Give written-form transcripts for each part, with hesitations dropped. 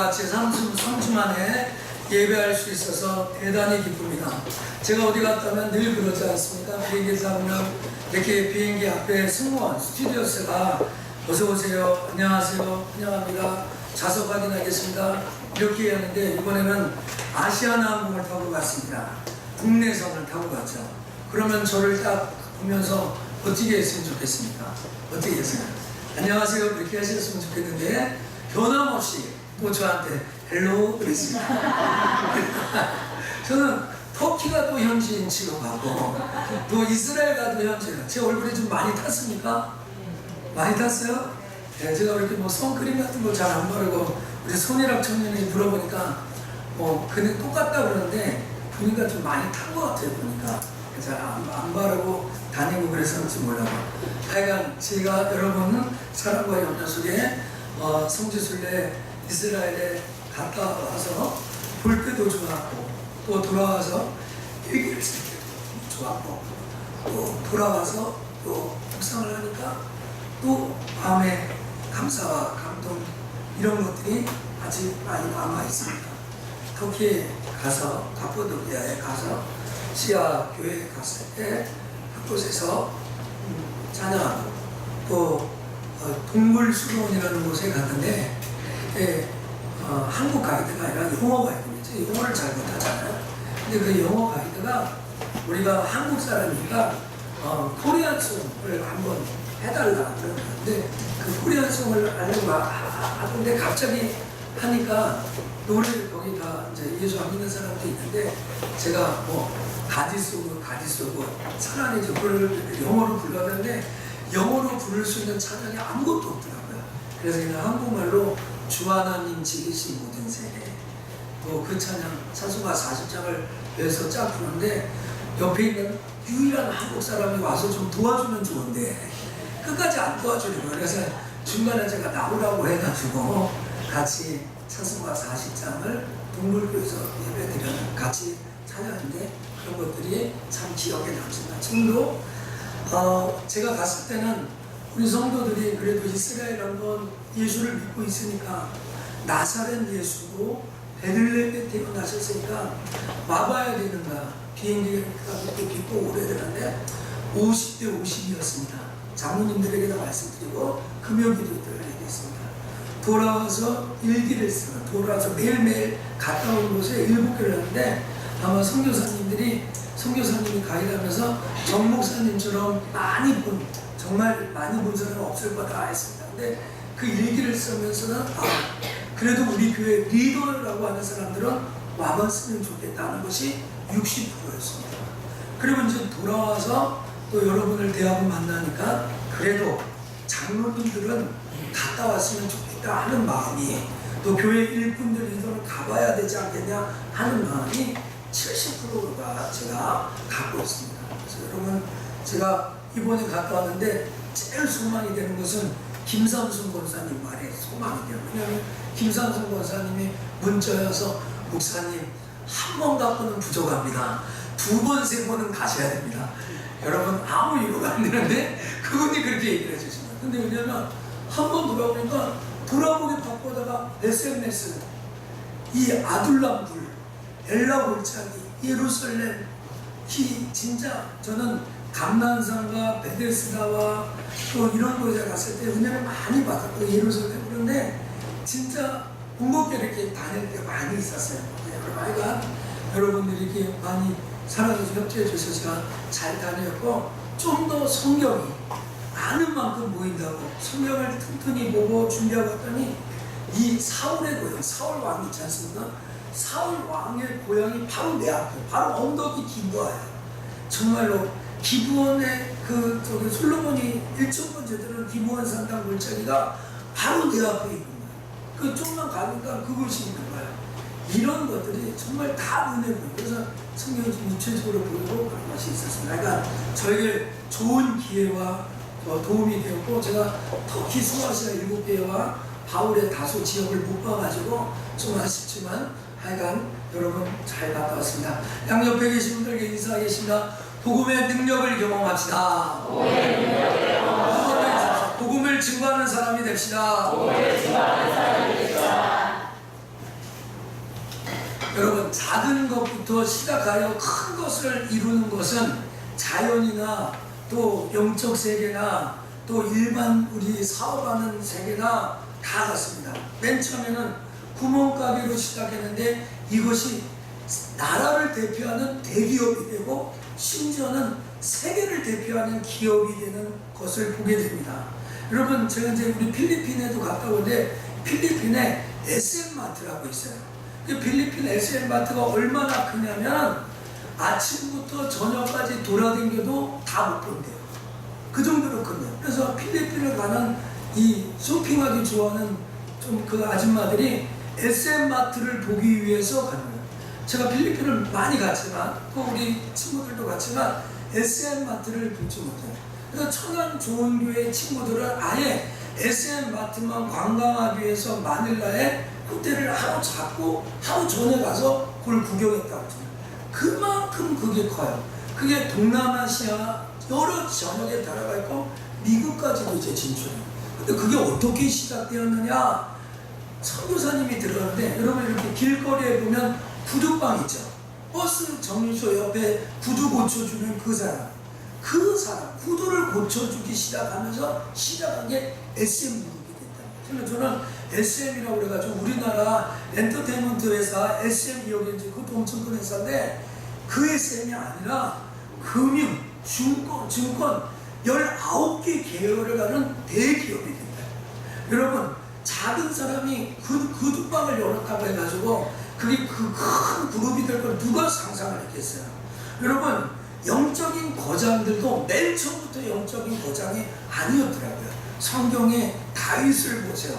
같이 3주 만에 예배할 수 있어서 대단히 기쁩니다. 제가 어디 갔다면 늘 그러지 않습니까? 비행기 타면 이렇게 비행기 앞에 승무원, 스튜디오스가 어서오세요, 안녕하세요, 환영합니다, 좌석 확인하겠습니다 이렇게 하는데, 이번에는 아시아나항공을 타고 갔습니다. 국내선을 타고 갔죠. 그러면 저를 딱 보면서 어떻게 했으면 좋겠습니까? 어떻게 했어요? 안녕하세요 이렇게 하셨으면 좋겠는데 변함없이 또 저한테 헬로 그랬습니다. 저는 터키가 또 현지인 취급하고 또 이스라엘 가도 현지인. 제 얼굴이 좀 많이 탔습니까? 많이 탔어요? 네, 제가 이렇게 뭐 선크림 같은 거 잘 안 바르고 우리 손이랑 청년이 물어보니까 그냥 똑같다 그러는데 보니까 좀 많이 탄 것 같아요. 보니까 잘 안 바르고 다니고 그래서인지 몰라요. 하여간 제가 여러분 사랑과 염려 속에 성지순례 이스라엘에 갔다 와서 볼 때도 좋았고, 또 돌아와서 얘기를 쓸 때도 좋았고, 또 돌아와서 또 묵상을 하니까 또 마음에 감사와 감동 이런 것들이 아직 많이 남아 있습니다. 터키에 가서 가포도키아에 가서 시아 교회에 갔을 때 그곳에서 찬양하고, 또 동물 수로원이라는 곳에 갔는데 한국 가이드가 아니라 영어 가이드겠죠. 영어를 잘 못하잖아요. 근데 그 영어 가이드가 우리가 한국 사람이니까 코리안송을 한번 해달라 그러는데, 그 코리안송을 하려고 하던데 갑자기 하니까 노래를 거기 다 이제 예수 안 믿는 사람도 있는데, 제가 가지 쏘고 차라리 그걸 영어로 불렀는데 영어로 부를 수 있는 찬양이 아무것도 없더라고요. 그래서 그냥 한국말로 주 하나님 지으신 모든 세계, 그 찬양 찬송가 40장을 외워서 쫙 부르는데, 옆에 있는 유일한 한국 사람이 와서 좀 도와주면 좋은데 끝까지 안 도와주려고. 그래서 중간에 제가 나오라고 해가지고 같이 찬송가 40장을 동물교에서 예배드리는 같이 찬양인데, 그런 것들이 참 기억에 남습니다. 지금도 제가 갔을 때는 우리 성도들이 그래도 이스라엘 한번 예수를 믿고 있으니까, 나사렛 예수도 베들레헴에 태어나셨으니까 와봐야 되는가. 비행기가 믿고 오래되는데 50대 50이었습니다. 장로님들에게도 말씀드리고 금요기도를 얘기했습니다. 돌아와서 일기를 쓰고, 돌아와서 매일매일 갔다 온 곳에 7개를 했는데, 아마 선교사님이 가이드하면서 정 목사님처럼 정말 많이 본 사람은 없을 거다 했습니다. 근데 그 일기를 쓰면서는 그래도 우리 교회 리더라고 하는 사람들은 와봤으면 좋겠다는 것이 60%였습니다. 그리고 이제 돌아와서 또 여러분을 대하고 만나니까 그래도 장로님들은 갔다 왔으면 좋겠다 하는 마음이, 또 교회 일꾼들 리더는 가봐야 되지 않겠냐 하는 마음이 70%가 제가 갖고 있습니다. 그래서 여러분, 제가 이번에 갔다 왔는데 제일 소망이 되는 것은 김삼순 권사님 말에 소망이 돼요. 왜냐하면 김삼순 권사님이 문자여서, 목사님 한 번 갖고는 부족합니다. 2번, 3번은 가셔야 됩니다. 여러분, 아무 이유가 안 되는데 그분이 그렇게 얘기를 해주십니다. 근데 왜냐면 한 번 돌아보니까 돌아보기 바쁘다가 SNS, 이 아둘람불, 엘라 골짜기, 예루살렘, 진짜 저는 감난산과 베데스다와 또 이런 곳에 갔을 때 은혜를 많이 받았고, 예루살렘. 그런데 진짜 궁극게 이렇게 다닐 때 많이 있었어요. 그러니까 여러분들이 이렇게 많이 살아줘서 협조해 주셔서 제가 잘 다녔고, 좀 더 성경이 아는 만큼 보인다고 성경을 튼튼히 보고 준비하고 왔더니, 이 사울의 고향, 사울 왕 있지 않습니까? 사울 왕의 고향이 바로 내 앞에, 바로 언덕이 기브아예요. 정말로 기브온의 솔로몬이 1,000번째 들은 기브온 산당 골짜기가 바로 내 앞에 있는 거예요. 그 좀만 가니까 그곳이 있는 거예요. 이런 것들이 정말 다 눈에 보여요. 그래서 성경이 좀 입체적으로 보이고 그런 것이 있었습니다. 그러니까 저에게 좋은 기회와 도움이 되었고, 제가 터키 소아시아 7개와 바울의 다소 지역을 못 봐가지고 좀 아쉽지만 하여간 여러분 잘 갔다 왔습니다. 양옆에 계신 분들께 인사하겠습니다. 복음의 능력을 경험합시다. 복음을 증거하는 사람이 됩시다. 여러분, 작은 것부터 시작하여 큰 것을 이루는 것은 자연이나 또 영적 세계나 또 일반 우리 사업하는 세계나 다 같습니다. 맨 처음에는 구멍가게로 시작했는데 이것이 나라를 대표하는 대기업이 되고 심지어는 세계를 대표하는 기업이 되는 것을 보게 됩니다. 여러분, 제가 이제 우리 필리핀에도 갔다 오는데 필리핀에 SM마트라고 있어요. 그 필리핀 SM마트가 얼마나 크냐면 아침부터 저녁까지 돌아다녀도 다 못 본대요. 그 정도로 큰데요. 그래서 필리핀을 가는 이 쇼핑하기 좋아하는 좀 그 아줌마들이 SM마트를 보기 위해서 가는 거예요. 제가 필리핀을 많이 갔지만 또 우리 친구들도 갔지만 SM마트를 보지 못해요. 그래서 천안 좋은교회 친구들은 아예 SM마트만 관광하기 위해서 마닐라에 호텔을 하루 잡고 하루 전에 가서 그걸 구경했다고 해요. 그만큼 그게 커요. 그게 동남아시아 여러 지역에 들어가 있고 미국까지도 이제 진출해요. 근데 그게 어떻게 시작되었느냐? 선교사님이 들어가는데 여러분 이렇게 길거리에 보면 구두방 있죠. 버스 정류소 옆에 구두 고쳐주는 그 사람 구두를 고쳐주기 시작하면서 시작한 게 SM 그룹이 됐다. 저는 SM이라고 그래가지고 우리나라 엔터테인먼트 회사 SM기업이 이제 그것도 엄청 큰 회사인데 그 SM이 아니라 금융, 증권 19개 계열을 가는 대기업이 된다. 여러분, 작은 사람이 구두방을 열었다고 해가지고 그게 그 큰 그룹이 될 걸 누가 상상을 했겠어요? 여러분, 영적인 거장들도 맨 처음부터 영적인 거장이 아니었더라고요. 성경의 다윗을 보세요.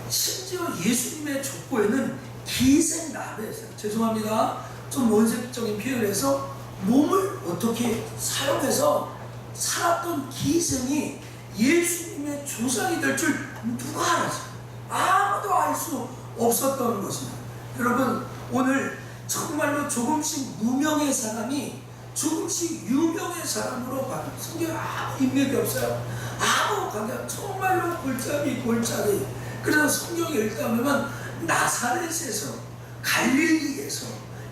심지어 예수님의 족보에는 기생나베에서, 죄송합니다, 좀 원색적인 표현을 해서 몸을 어떻게 사용해서 살았던 기생이 예수님의 조상이 될 줄 누가 알았어요? 아무도 알 수 없었던 것입니다. 여러분, 오늘 정말로 조금씩 무명의 사람이 조금씩 유명의 사람으로 가는, 성경에 아무 인맥이 없어요. 아무 관계, 정말로 골짜기. 그래서 성경에 읽다보면 나사렛에서, 갈릴리에서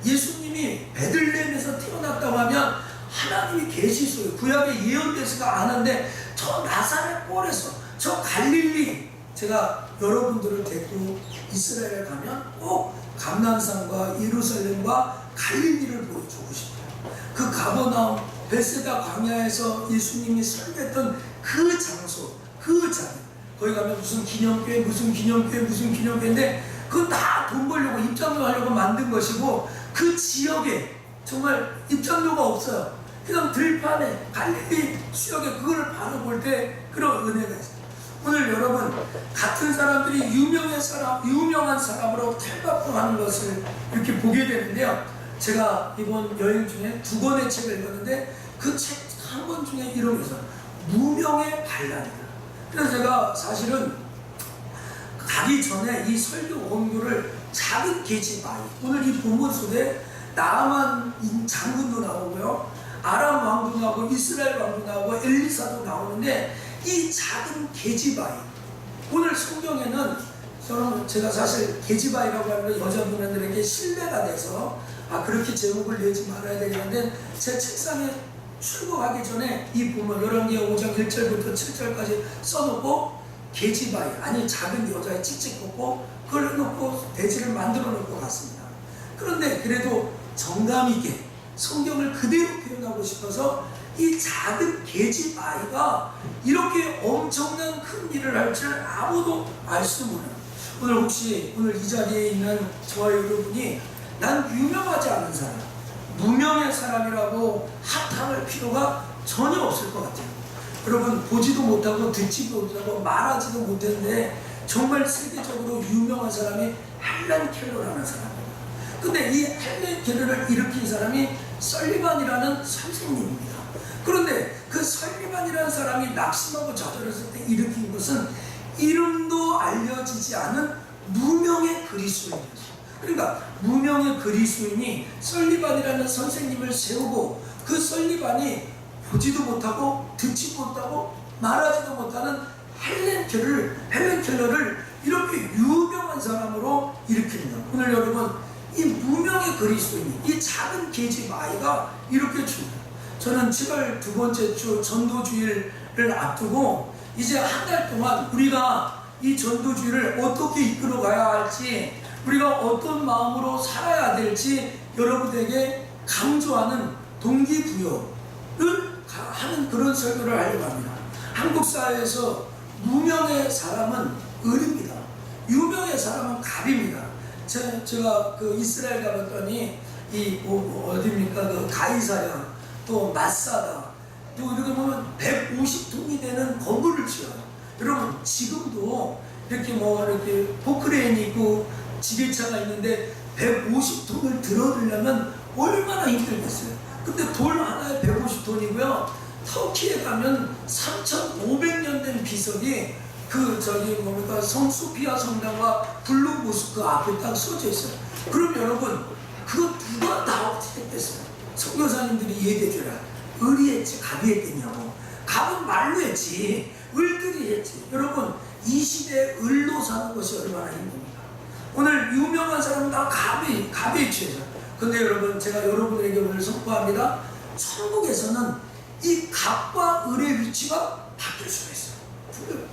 예수님이 베들레헴에서 태어났다고 하면 하나님이 계시소요. 구약의 예언대서가 아는데 저 나사렛 꼴에서 저 갈릴리, 제가 여러분들을 데리고 이스라엘에 가면 꼭 감람산과 예루살렘과 갈릴리를 보여주고 싶어요. 그 가버나움 베세다 광야에서 예수님이 설교했던 그 장소, 그 자리, 거기 가면 무슨 기념교회인데 그건 다 돈 벌려고 입장료 하려고 만든 것이고 그 지역에 정말 입장료가 없어요. 그냥 들판에 갈릴리 수역에 그걸 바로 볼 때 그런 은혜가 있어요. 오늘 여러분, 같은 사람들이 유명한 사람으로 탈바꿈하는 것을 이렇게 보게 되는데요. 제가 이번 여행 중에 2권의 책을 읽었는데 그 책 한 권 중에 이름이 있어요. 무명의 반란이다. 그래서 제가 사실은 가기 전에 이 설교 원고를 작은 계집아이, 오늘 이 본문 속에 나아만 장군도 나오고요, 아람 왕도 나오고 이스라엘 왕도 나오고 엘리사도 나오는데 이 작은 계집아이, 오늘 성경에는 제가 사실 계집아이라고 하는 여자분들에게 신뢰가 돼서 그렇게 제목을 내지 말아야 되겠는데 제 책상에 출국하기 전에 이 본문 열왕기하 5장 1절부터 7절까지 써놓고 계집아이, 아니 작은 여자의 찍찍 꽂고 그걸 해놓고 대지를 만들어 놓고 갔습니다. 그런데 그래도 정감 있게 성경을 그대로 표현하고 싶어서 이 작은 계집아이가 이렇게 엄청난 큰 일을 할 줄 아무도 알 수 몰라요. 오늘 혹시 오늘 이 자리에 있는 저와 여러분이 난 유명하지 않은 사람, 무명의 사람이라고 핫할 필요가 전혀 없을 것 같아요. 여러분, 보지도 못하고 듣지도 못하고 말하지도 못했는데 정말 세계적으로 유명한 사람이 헬렌 켈러라는 사람이에요. 근데 이 헬렌 켈러를 일으킨 사람이 설리반이라는 선생님입니다. 그런데 그 설리반이라는 사람이 낙심하고 좌절했을 때 일으킨 것은 이름도 알려지지 않은 무명의 그리스도인이었어요. 그러니까 무명의 그리스도인이 설리반이라는 선생님을 세우고 그 설리반이 보지도 못하고 듣지도 못하고 말하지도 못하는 헬렌 켈러를 이렇게 유명한 사람으로 일으킵니다. 오늘 여러분, 이 무명의 그리스도인, 이 작은 계집 아이가 이렇게 중요해요. 저는 7월 두 번째 주 전도주일을 앞두고 이제 한 달 동안 우리가 이 전도주일을 어떻게 이끌어 가야 할지, 우리가 어떤 마음으로 살아야 될지 여러분에게 강조하는 동기부여를 하는 그런 설교를 하려고 합니다. 한국 사회에서 무명의 사람은 을입니다. 유명의 사람은 갑입니다. 제가 그 이스라엘 가봤더니 어디입니까? 그 가이사랴, 또 마사다, 또 이렇게 보면 150톤이 되는 건물을 지어요. 여러분 지금도 이렇게 이렇게 포크레인이 있고 지게차가 있는데 150톤을 들어들려면 얼마나 힘들겠어요. 근데 돌 하나에 150톤이고요. 터키에 가면 3,500년 된 비석이 성소피아 성당과 블루 모스크 앞에 딱 써져 있어요. 그럼 여러분 그거 누가 다 어떻게 했겠어요? 선교사님들이 얘기해 줘라. 을이 했지 갑이 했겠냐고. 갑은 말로 했지 을들이 했지. 여러분 이 시대에 을로 사는 것이 얼마나 힘듭니까? 오늘 유명한 사람은 다 갑에 취해서. 근데 여러분 제가 여러분에게 오늘 선포합니다. 천국에서는 이 갑과 을의 위치가 바뀔 수가 있어요.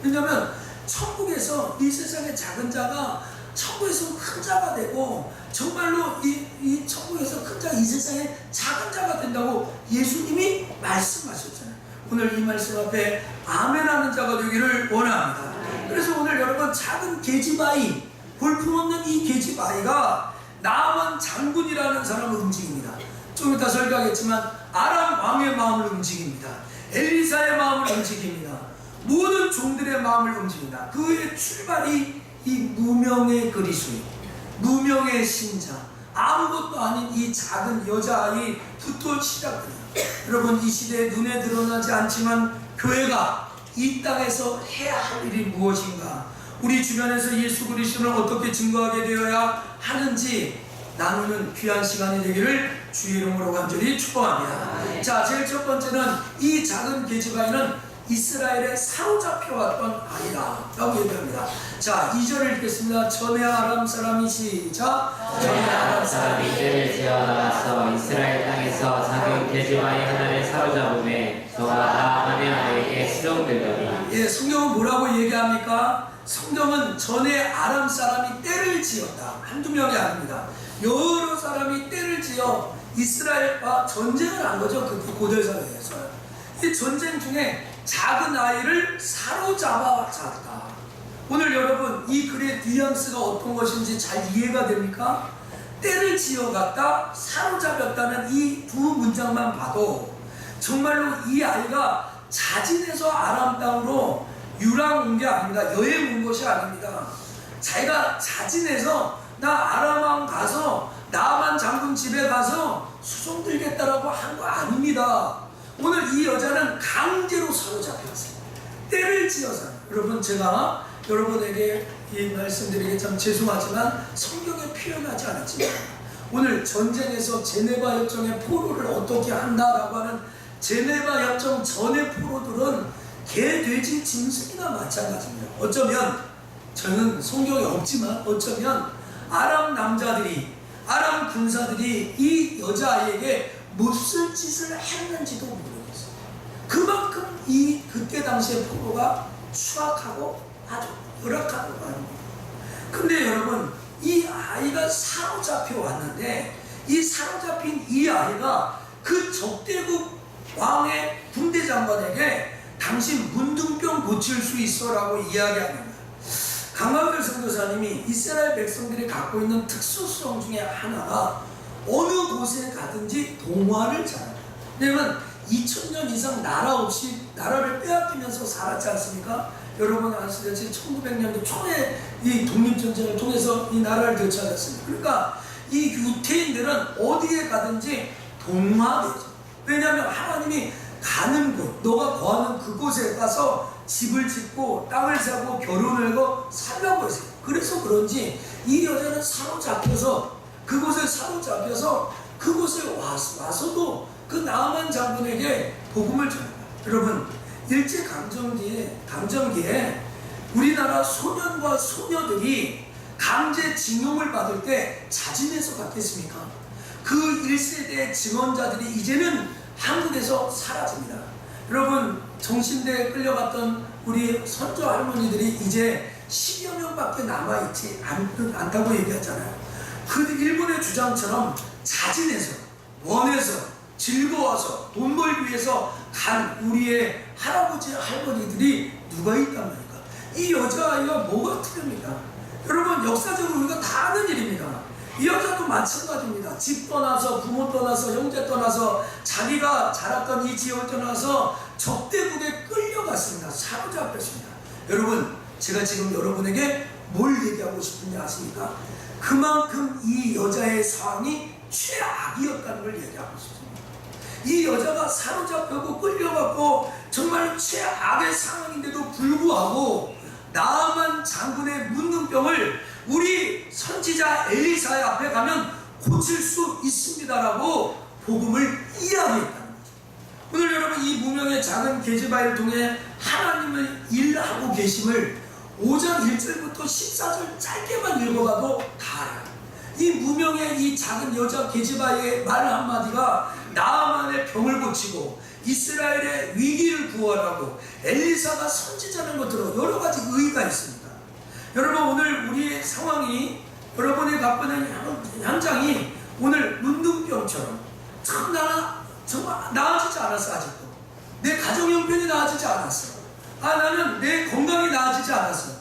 왜냐하면 천국에서 이 세상의 작은 자가 천국에서 큰 자가 되고, 정말로 이 천국에서 큰 자가 이 세상의 작은 자가 된다고 예수님이 말씀하셨잖아요. 오늘 이 말씀 앞에 아멘하는 자가 되기를 원합니다. 그래서 오늘 여러분 작은 계집아이, 볼품없는 이 계집아이가 나만 장군이라는 사람을 움직입니다. 좀 이따 설교하겠지만 아람 왕의 마음을 움직입니다. 엘리사의 마음을 움직입니다. 모든 종들의 마음을 움직입니다. 그의 출발이 이 무명의 그리스도인, 무명의 신자, 아무것도 아닌 이 작은 여자아이부터 시작됩니다. 여러분 이 시대에 눈에 드러나지 않지만 교회가 이 땅에서 해야 할 일이 무엇인가, 우리 주변에서 예수 그리스도를 어떻게 증거하게 되어야 하는지 나누는 귀한 시간이 되기를 주의 이름으로 간절히 축복합니다. 자, 제일 첫 번째는 이 작은 계집아이는 이스라엘에 사로잡혀 왔던 아이다 라고 얘기합니다. 자, 2절을 읽겠습니다. 전에 아람 사람이 시작. 전에 아람 사람이 때를 지어 나가서 이스라엘 땅에서 작은 계집아이 하나를 사로잡음에 저가 나아가며 아이에게 수종들더니. 예, 성경은 뭐라고 얘기합니까? 성경은 전에 아람 사람이 때를 지었다. 한두 명이 아닙니다. 여러 사람이 때를 지어 이스라엘과 전쟁을 한 거죠. 그 고대사회에서. 이 전쟁 중에 작은 아이를 사로잡았다. 오늘 여러분 이 글의 뉘앙스가 어떤 것인지 잘 이해가 됩니까? 때를 지어갔다, 사로잡았다는 이 두 문장만 봐도 정말로 이 아이가 자진해서 아람 땅으로 유랑 온 게 아닙니다. 여행 온 것이 아닙니다. 자기가 자진해서 나 아람 왕 가서 나만 장군 집에 가서 수종 들겠다라고 한 거 아닙니다. 오늘 이 여자는 강제로 사로잡혔어요. 때를 지어서. 여러분 제가 여러분에게 이 말씀드리기 참 죄송하지만 성경에 표현하지 않았지만 오늘 전쟁에서 제네바 협정의 포로를 어떻게 한다라고 하는 제네바 협정 전의 포로들은 개, 돼지, 짐승이나 마찬가지입니다. 어쩌면 저는 성경에 없지만 어쩌면 아람 남자들이, 아람 군사들이 이 여자아이에게 무슨 짓을 했는지도 모르겠어요. 그만큼 그때 당시의 포로가 추악하고 아주 열악하고 말입니다. 근데 여러분 이 아이가 사로잡혀 왔는데 이 사로잡힌 이 아이가 그 적대국 왕의 군대 장관에게 당신 문둥병 고칠 수 있어 라고 이야기합니다. 강만글 선교사님이 이스라엘 백성들이 갖고 있는 특수성 중에 하나가 어느 곳에 가든지 동화를 잘합니다. 왜냐면 2000년 이상 나라 없이 나라를 빼앗기면서 살았지 않습니까? 여러분 아시다시피 1900년도 초에 이 독립전쟁을 통해서 이 나라를 되찾았습니다. 그러니까 이 유태인들은 어디에 가든지 동화되죠. 왜냐하면 하나님이 가는 곳, 너가 거하는 그곳에 가서 집을 짓고 땅을 사고 결혼을 하고 살라고 했어요. 그래서 그런지 이 여자는 사로잡혀서 그곳에 사로잡혀서 그곳에 와서도 그 나아만 장군에게 복음을 전합니다. 여러분 일제강점기에 우리나라 소년과 소녀들이 강제징용을 받을 때 자진해서 받겠습니까? 그 1세대 증언자들이 이제는 한국에서 사라집니다. 여러분, 정신대에 끌려갔던 우리 선조 할머니들이 이제 10여 명밖에 남아있지 않다고 얘기하잖아요. 그 일본의 주장처럼 자진해서, 원해서, 즐거워서, 돈 벌기 위해서 간 우리의 할아버지, 할머니들이 누가 있단 말입니까? 이 여자아이가 뭐가 틀립니까? 여러분, 역사적으로 우리가 다 아는 일입니다. 이 여자도 마찬가지입니다. 집 떠나서, 부모 떠나서, 형제 떠나서, 자기가 자랐던 이 지역을 떠나서 적대국에 끌려갔습니다. 사로잡혔습니다. 여러분, 제가 지금 여러분에게 뭘 얘기하고 싶은지 아십니까? 그만큼 이 여자의 상황이 최악이었다는 걸 얘기하고 싶습니다. 이 여자가 사로잡혀고 끌려갔고 정말 최악의 상황인데도 불구하고 나아만 장군의 문둥병을 우리 선지자 엘리사의 앞에 가면 고칠 수 있습니다라고 복음을 이야기했다는 거죠. 오늘 여러분, 이 무명의 작은 계집아이를 통해 하나님을 일하고 계심을 5장 1절부터 14절 짧게만 읽어봐도 다 알아요. 이 무명의 이 작은 여자 계집아이의 말 한마디가 나아만의 병을 고치고 이스라엘의 위기를 구하라고 엘리사가 선지자는 것들로 여러 가지 의의가 있습니다. 여러분, 오늘 우리의 상황이, 여러분이 갖고 있는 현장이 오늘 문둥병처럼 참 나는 정말 나아지지 않았어. 아직도 내 가정 형편이 나아지지 않았어. 나는 내 건강이 나아지지 않았어.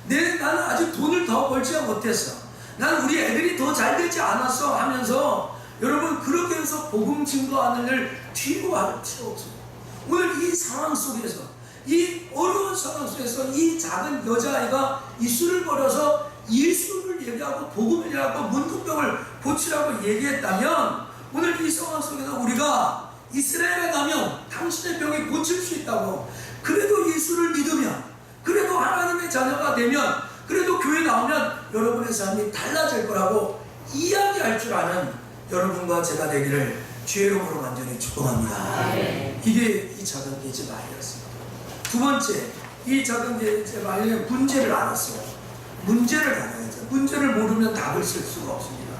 나는 아직 돈을 더 벌지 못했어. 나는 우리 애들이 더 잘 되지 않았어 하면서 여러분, 그렇게 해서 복음 증거하는 일 뒤로 할 필요 없습니다. 오늘 이 상황 속에서, 이 어려운 상황 속에서 이 작은 여자아이가 이술을 벌여서 예수를 얘기하고 복음을 얘기하고 문둥병을 고치라고 얘기했다면, 오늘 이 상황 속에서 우리가 이스라엘에 가면 당신의 병이 고칠 수 있다고, 그래도 예수를 믿으면, 그래도 하나님의 자녀가 되면, 그래도 교회 나오면 여러분의 삶이 달라질 거라고 이야기할 줄 아는 여러분과 제가 되기를 주의 이름으로 완전히 축복합니다. 이게 이 작은 계집아이였습니다. 두 번째, 이 작은 계집아이의 문제를 알았어요. 문제를 알아야죠. 문제를 모르면 답을 쓸 수가 없습니다.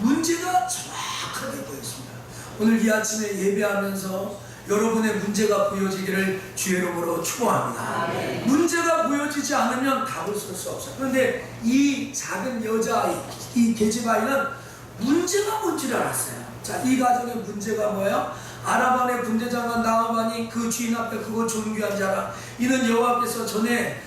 문제가 정확하게 보였습니다. 오늘 이 아침에 예배하면서 여러분의 문제가 보여지기를 주의 이름으로 축복합니다. 문제가 보여지지 않으면 답을 쓸 수 없어요. 그런데 이 작은 여자아이, 이 계집아이는 문제가 뭔지를 알았어요. 자, 이 가정의 문제가 뭐예요? 아람왕의 군대장관 나아만이 그 주인 앞에 그거 존귀한 자라. 이는 여호와께서 전에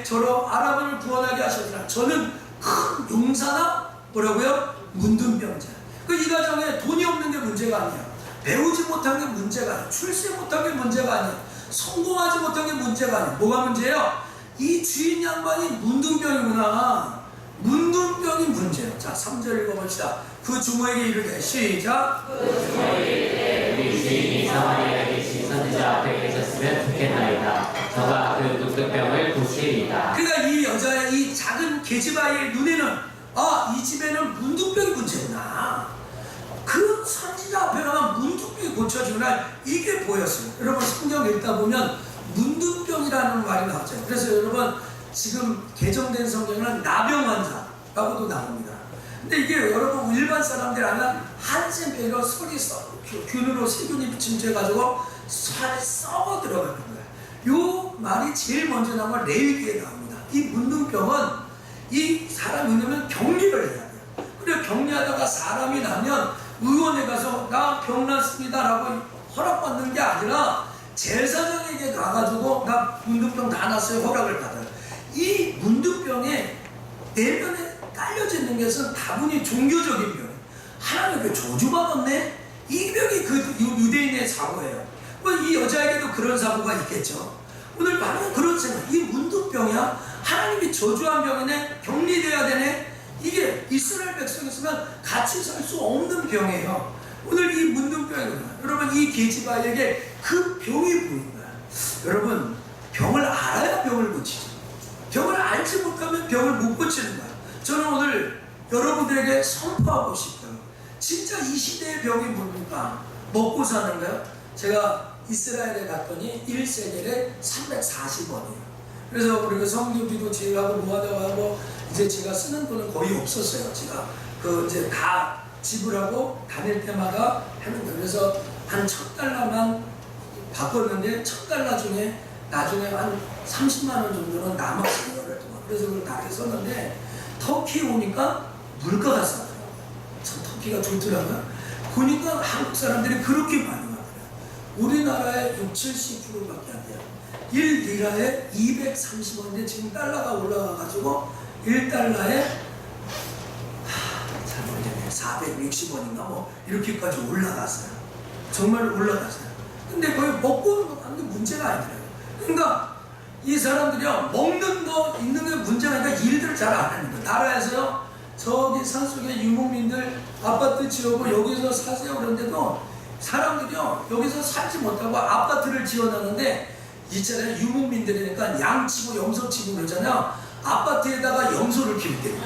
저로 아람을 구원하게 하셨으나 저는 큰 용사나 뭐라고요? 문둥병자. 이 가정에 돈이 없는 게 문제가 아니에요. 배우지 못한 게 문제가 아니에요. 출세 못한 게 문제가 아니에요. 성공하지 못한 게 문제가 아니에요. 뭐가 문제예요? 이 주인 양반이 문둥병이구나. 문둥병이 문제예요. 자, 3절 읽어봅시다. 그 주모에게 이르되, 시작. 그 주모에게 이르되 우리 주인이 사마리아에 계신 선지자 앞에 계셨으면 좋겠나이다. 저가 그 문둥병을 고치리이다. 그러니까 이 여자의 이 작은 계집아이의 눈에는 이 집에는 문둥병이 문제구나. 그 선지자 앞에 가면 문둥병이 고쳐지구나. 이게 보였어요. 여러분, 성경 읽다 보면 문둥병이라는 말이 나왔죠. 그래서 여러분, 지금 개정된 성경에는 나병 환자라고도 나옵니다. 근데 이게 여러분, 일반 사람들 아니면 한센병으로 설이 균으로 세균이 침투해가지고 살이 썩어 들어가는 거예요. 요 말이 제일 먼저 나온 건 레위기에 나옵니다. 이 문둥병은 이 사람이 나면 격리를 해야 돼요. 그래, 격리하다가 사람이 나면 의원에 가서 나 병났습니다 라고 허락받는 게 아니라 제사장에게 가가지고 나 문둥병 다 났어요 허락을 받아요. 이 문둥병에 내면에 깔려져 있는 것은 다분히 종교적인 병이에요. 하나님께 저주받았네? 이 병이 그 유대인의 사고예요. 이 여자에게도 그런 사고가 있겠죠. 오늘 바로 그런 생각, 이 문둥병이야? 하나님이 저주한 병이네? 격리돼야 되네? 이게 이스라엘 백성이 있으면 같이 살 수 없는 병이에요. 오늘 이 문둥병이구나. 여러분, 이 계집아이에게 그 병이 보인 거야. 여러분, 병을 알아야 병을 고치죠. 병을 알지 못하면 병을 못 고치는 거야. 저는 오늘 여러분들에게 선포하고 싶어요. 진짜 이 시대의 병이 뭡니까? 먹고 사는 거예요. 제가 이스라엘에 갔더니 1세겔에 340원이에요. 그래서 우리가 성교비도 지하고 뭐하다고 하고 이제 제가 쓰는 돈은 거의 없었어요. 제가 그 이제 다 지불하고 다닐 때마다 하는 거예요. 그래서 한 $1,000만 바꿨는데 $1,000 중에 나중에 한 30만 원 정도는 남았어요. 열흘 동안. 그래서 그걸 다 썼는데 터키 오니까 물가가 싸더라고요. 참 터키가 좋더라고요. 보니까 한국 사람들이 그렇게 많이 와요. 우리나라의 60~70%밖에 안 돼요. 1리라에 230원인데 지금 달러가 올라가가지고 1달러에 잘 모르겠네요. 460원인가 뭐 이렇게까지 올라갔어요. 정말 올라갔어요. 근데 거의 먹고 하는 게 문제가 아니더라고요. 그러니까 이 사람들이요, 먹는 거 있는 게 문제가 아니라 일들을 잘 안 하는 거예요. 나라에서요, 저기 산속에 유목민들 아파트 지어고 여기서 사세요 그런데도 사람들이요, 여기서 살지 못하고 아파트를 지어놨는데 있잖아요, 유목민들이니까 양치고 염소치고 그러잖아요. 아파트에다가 염소를 키운대요.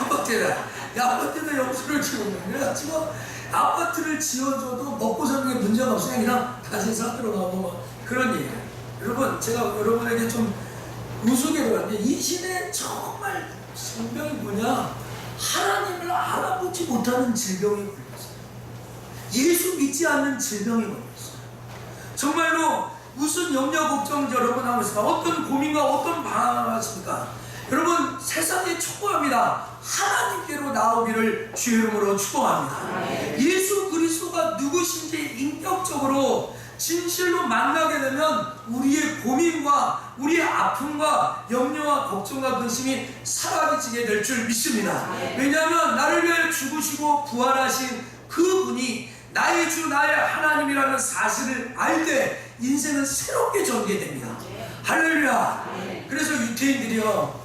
아파트에다 염소를 키우는 그래가지고 아파트를 지어줘도 먹고 사는 게 문제가 없어요. 그냥 다시 사들어 가고 뭐 그런 얘기예요. 여러분, 제가 여러분에게 좀 우스개로 하는데 이 시대에 정말 질병이 뭐냐? 하나님을 알아보지 못하는 질병이 걸렸어요. 예수 믿지 않는 질병이 걸렸어요. 정말로 무슨 염려 걱정 여러분 하고 있습니까? 어떤 고민과 어떤 방황을 하십니까? 여러분, 세상에 축복합니다. 하나님께로 나오기를 주의 이름으로 축복합니다. 예수 그리스도가 누구신지 인격적으로 진실로 만나게 되면 우리의 고민과 우리의 아픔과 염려와 걱정과 근심이 사라지게 될 줄 믿습니다. 왜냐하면 나를 위해 죽으시고 부활하신 그분이 나의 주 나의 하나님이라는 사실을 알 때 인생은 새롭게 전개됩니다. 할렐루야. 그래서 유태인들이요,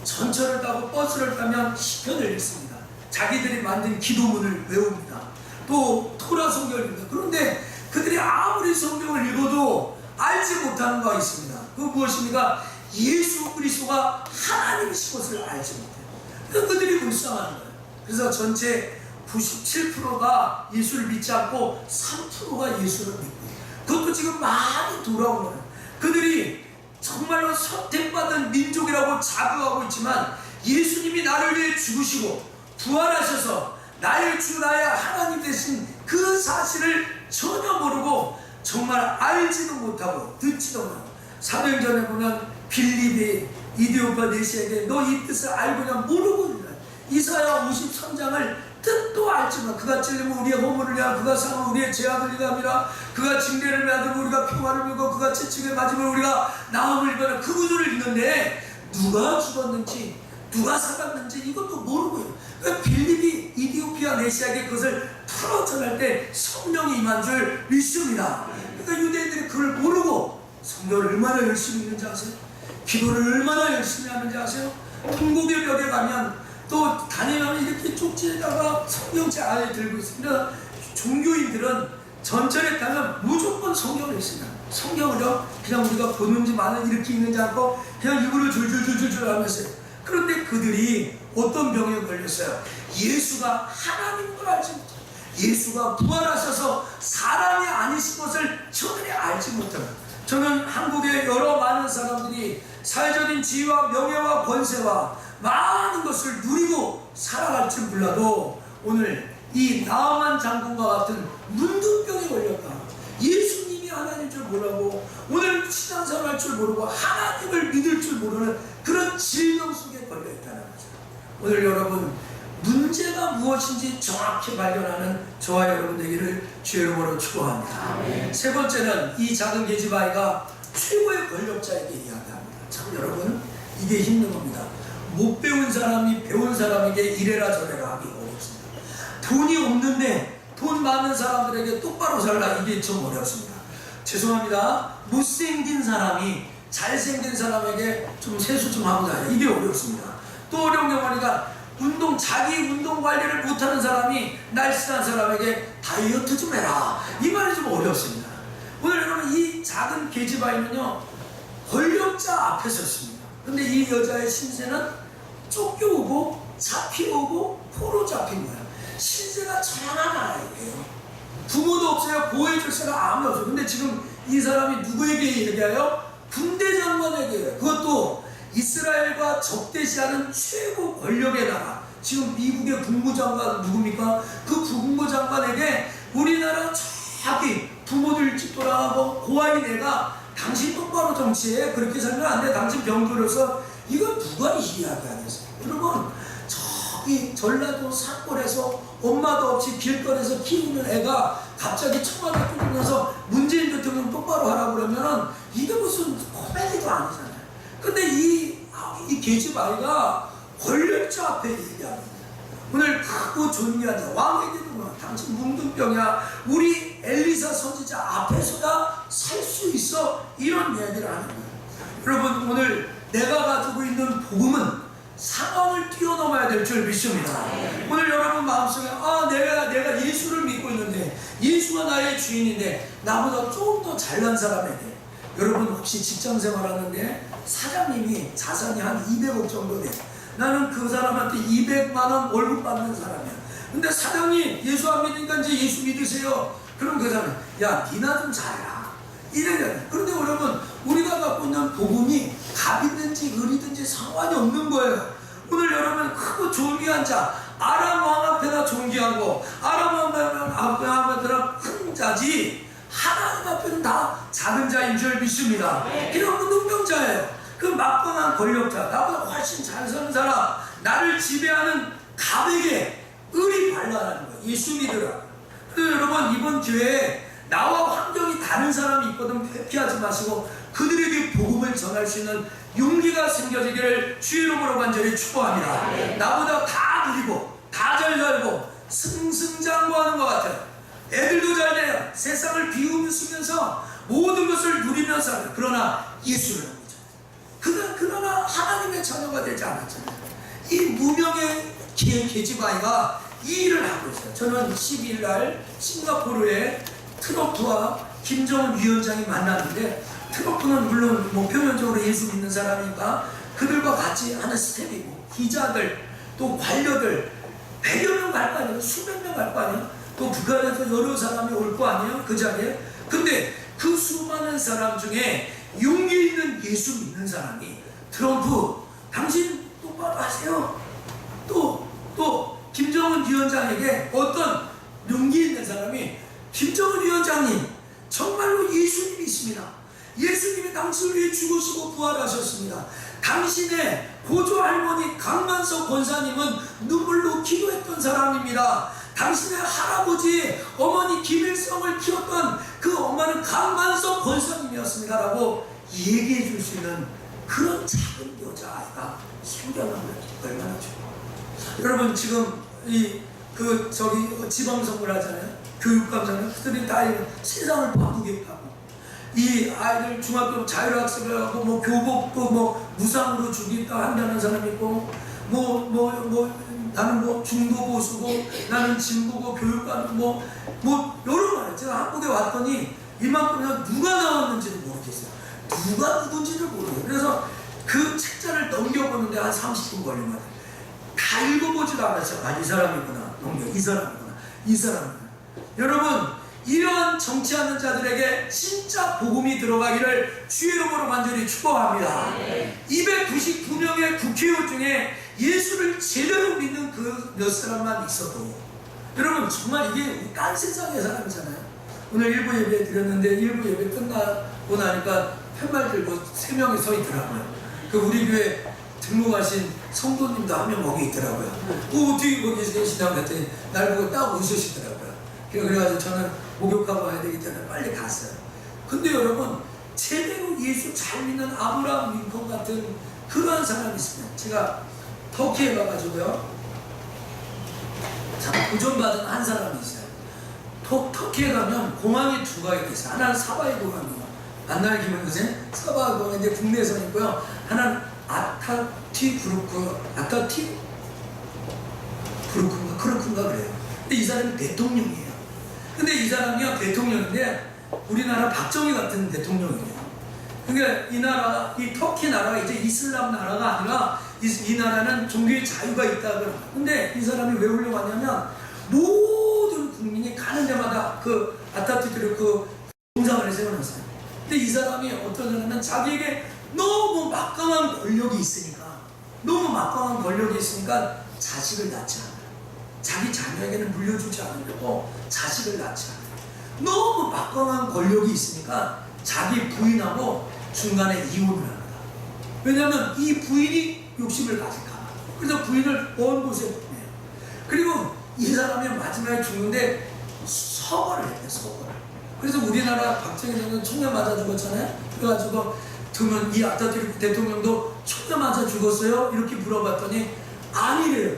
전철을 타고 버스를 타면 시편을 읽습니다. 자기들이 만든 기도문을 외웁니다. 또 토라 성경을 읽습니다. 그런데 그들이 아무리 성경을 읽어도 알지 못하는 바가 있습니다. 그 무엇입니까? 예수 그리스도가 하나님이신 것을 알지 못해요. 그래서 그들이 불쌍한 거예요. 그래서 전체 97%가 예수를 믿지 않고 3%가 예수를 믿고, 그것도 지금 많이 돌아온 거예요. 그들이 정말로 선택받은 민족이라고 자부하고 있지만 예수님이 나를 위해 죽으시고 부활하셔서 나의 주 나의 하나님 되신 그 사실을 전혀 모르고 정말 알지도 못하고 듣지도 못하고, 사도행전에 보면 빌립이 이디오파 내시에게 너 이 뜻을 알고냐 모르고, 이사야 53장을 뜻도 알지만 그가 찔리면 우리의 허물을 위하여 그가 상하면 우리의 죄악을 위함이라, 그가 징계를 받으면 우리가 평화를 누리고 그가 채찍을 맞으면 우리가 나음을 입어라, 그 구절을 읽는데 누가 죽었는지 누가 살았는지 이것도 모르고요. 그러니까 빌립이 이디오피아 내시아에게 그것을 풀어 전할 때 성령이 임한 줄 믿습니다. 그러니까 유대인들이 그걸 모르고 성경을 얼마나 열심히 읽는지 아세요? 기도를 얼마나 열심히 하는지 아세요? 통곡의 벽에 가면 또 다니면 이렇게 쪽지에다가 성경책 안에 들고 있습니다. 종교인들은 전철에 타면 무조건 성경을 읽습니다. 성경을요, 그냥 우리가 보는지 마는 이렇게 읽는지 않고 그냥 이거를 줄줄줄줄 하면서. 그런데 그들이 어떤 병에 걸렸어요? 예수가 하나님인 걸 알지 못해요. 예수가 부활하셔서 사람이 아니신 것을 저들이 알지 못해요. 저는 한국의 여러 많은 사람들이 사회적인 지위와 명예와 권세와 많은 것을 누리고 살아갈 줄 몰라도 오늘 이 나아만 장군과 같은 문둥병에 걸렸다. 예수님이 하나님인 줄 모르고 오늘 신앙생활 할 줄 모르고 하나님을 믿을 줄 모르는 그런 질병 속에 걸려있다는 거죠. 오늘 여러분, 문제가 무엇인지 정확히 발견하는 저와 여러분 되기를 주의 이름으로 축복합니다. 세 번째는 이 작은 계집아이가 최고의 권력자에게 이야기합니다. 참 여러분, 이게 힘든 겁니다. 못 배운 사람이 배운 사람에게 이래라 저래라 하기 어렵습니다. 돈이 없는데 돈 많은 사람들에게 똑바로 살라, 이게 좀 어렵습니다. 죄송합니다. 못생긴 사람이 잘생긴 사람에게 좀 세수 좀 하고 다녀, 이게 어렵습니다. 또 어려운 게 뭐니까 자기 운동 관리를 못하는 사람이 날씬한 사람에게 다이어트 좀 해라, 이 말이 좀 어렵습니다. 오늘 여러분, 이 작은 계집아이는요, 권력자 앞에 섰습니다. 근데 이 여자의 신세는 쫓겨오고 잡혀오고 포로 잡힌 거예요. 신세가 천한 아이예요. 부모도 없어요. 보호해줄 사람 아무도 없어요. 근데 지금 이 사람이 누구에게 얘기해요? 군대 장관에게. 그것도 이스라엘과 적대시하는 최고 권력의 나라, 지금 미국의 국무장관 누굽니까? 그 국무장관에게 우리나라 저기 부모들 집 돌아가고 고아이 내가 당신 똑바로 정치해, 그렇게 살면 안 돼, 당신 병들어서, 이건 누가 이야기하겠어요? 여러분, 저기 전라도 산골에서 엄마도 없이 길거리에서 키우는 애가 갑자기 청와대 뚫으면서 문재인 대통령 똑바로 하라고 그러면은 이게 무슨 코미디도 아니잖아요. 근데 이 계집아이가 권력자 앞에 얘기합니다. 오늘 크고 존귀한 왕에게도 당신 뭉둥병이야, 우리 엘리사 선지자 앞에서야 살 수 있어, 이런 얘기를 하는 거예요. 여러분, 오늘 내가 가지고 있는 복음은 상황을 뛰어넘어야 될 줄 믿습니다. 오늘 여러분 마음속에 내가 예수를 믿고 있는데, 예수가 나의 주인인데, 나보다 조금 더 잘난 사람에게, 여러분 혹시 직장 생활하는데 사장님이 자산이 한 200억 정도 돼, 나는 그 사람한테 200만 원 월급 받는 사람이야. 근데 사장님 예수 안 믿으니까 이제 예수 믿으세요. 그럼 그 사람이 야 니나 좀 잘해라 이래요. 그런데 여러분, 우리가 갖고 있는 복음이 갑이든지 을이든지 상관이 없는 거예요. 오늘 여러분, 크고 존귀한 자, 아람 왕 앞에나 존귀하고 아람 왕 앞에나 큰 자지, 하나님 앞에는 다 작은 자인 줄 믿습니다. 이런 능력자예요. 그 막강한 권력자, 나보다 훨씬 잘 사는 사람, 나를 지배하는 갑에게 을이 반란하는 거예요. 예수 믿으라. 그래서 여러분, 이번 기회에 나와 환경이 다른 사람이 있거든 회피하지 마시고 그들에게 복음을 전할 수 있는 용기가 생겨지기를 주의 이름으로 간절히 축복합니다. 나보다 다 누리고 다 잘 살고 승승장구하는 것 같아요. 애들도 잘 돼요. 세상을 비우면서 모든 것을 누리면서, 그러나 예수를 믿죠. 그러나 하나님의 자녀가 되지 않았잖아요. 이 무명의 계집아이가 이 일을 하고 있어요. 저는 12일 날 싱가포르에 트럼프와 김정은 위원장이 만났는데, 트럼프는 물론 뭐 표면적으로 예수 믿는 사람이니까 그들과 같이 하는 스텝이고, 기자들 또 관료들 100여 명 갈 거 아니에요. 수백 명 갈 거 아니에요. 또 북한에서 여러 사람이 올 거 아니에요, 그 자리에. 근데 그 수많은 사람 중에 용기 있는 예수 믿는 사람이, 트럼프 당신 똑바로 하세요. 또 김정은 위원장에게 어떤 용기 있는 사람이, 김정은 위원장님 정말로 예수님이 있습니다. 예수님이 당신을 위해 죽으시고 부활하셨습니다. 당신의 고조 할머니 강만석 권사님은 눈물로 기도했던 사람입니다. 당신의 할아버지 어머니 김일성을 키웠던 그 엄마는 강만석 권사님이었습니다 라고 얘기해 줄 수 있는 그런 작은 여자아이가 생겨나면 얼마나 좋아요. 여러분, 지금 지방선거를 하잖아요. 교육감사는 그들이 다 세상을 바꾸겠다고, 이 아이들 중학교 자율학습을 하고 뭐 교복도 뭐 무상으로 주겠다 한다는 사람이 있고, 나는 뭐 중도보수고 나는 진보고 교육감 뭐 여러 말. 제가 한국에 왔더니 이만큼 누가 나왔는지를 모르겠어요. 누가 누군지를 모르겠어요. 그래서 그 책자를 넘겨보는데 한 30분 걸린 거예요. 다 읽어보지도 않았어요. 이 사람이구나, 이 사람이구나. 여러분, 이러한 정치하는 자들에게 진짜 복음이 들어가기를 주의 이름으로 간절히 축복합니다. 299명의 국회의원 중에 예수를 제대로 믿는 그 몇 사람만 있어도, 여러분 정말 이게 딴 세상의 사람이잖아요. 오늘 일부 예배 드렸는데 일부 예배 끝나고 나니까 팻말 들고 3명이 서 있더라고요. 그 우리 교회 등록하신 성도님도 한 명 거기 있더라고요. 어떻게 거기 계시냐고 했더니 날 보고 딱 웃으시더라고요. 그래가지고 저는 목욕하고 와야 되기 때문에 빨리 갔어요. 근데 여러분, 제대로 예수 잘 믿는 아브라함 링컨 같은 그러한 사람이 있습니다. 제가 터키에 가가지고요, 구전받은 한 사람이 있어요. 터키에 가면 공항이 2가게 있어요. 하나는 사바이 공항이고, 만날 김은 그새 사바이 공항인데 국내에서 있고요. 하나는 크루크인가 그래요. 근데 이 사람이 대통령이에요. 근데 이 사람이요, 대통령인데 우리나라 박정희 같은 대통령이에요. 그러니까 이 터키 나라가 이제 이슬람 나라가 아니라 이 나라는 종교의 자유가 있다 그래요. 근데 이 사람이 왜 훌륭하냐면, 모든 국민이 가는 데마다 그 아타투르크 동상을 세워놨어요. 근데 이 사람이 어떤 사람은 자기에게 너무 막강한 권력이 있으니까, 자식을 낳지 않아요. 자기 자녀에게는 물려주지 않으려고 자식을 낳지 않아요. 너무 막강한 권력이 있으니까 자기 부인하고 중간에 이혼을 합니다. 왜냐하면 이 부인이 욕심을 가질까 봐. 그래서 부인을 먼 곳에 보내요. 그리고 이 사람이 마지막에 죽는데 서거를 했대, 서거를. 그래서 우리나라 박정희 대통령 총에 맞아 죽었잖아요. 그래가지고 이 아타투르크 대통령도 총에 맞아 죽었어요? 이렇게 물어봤더니 아니래요.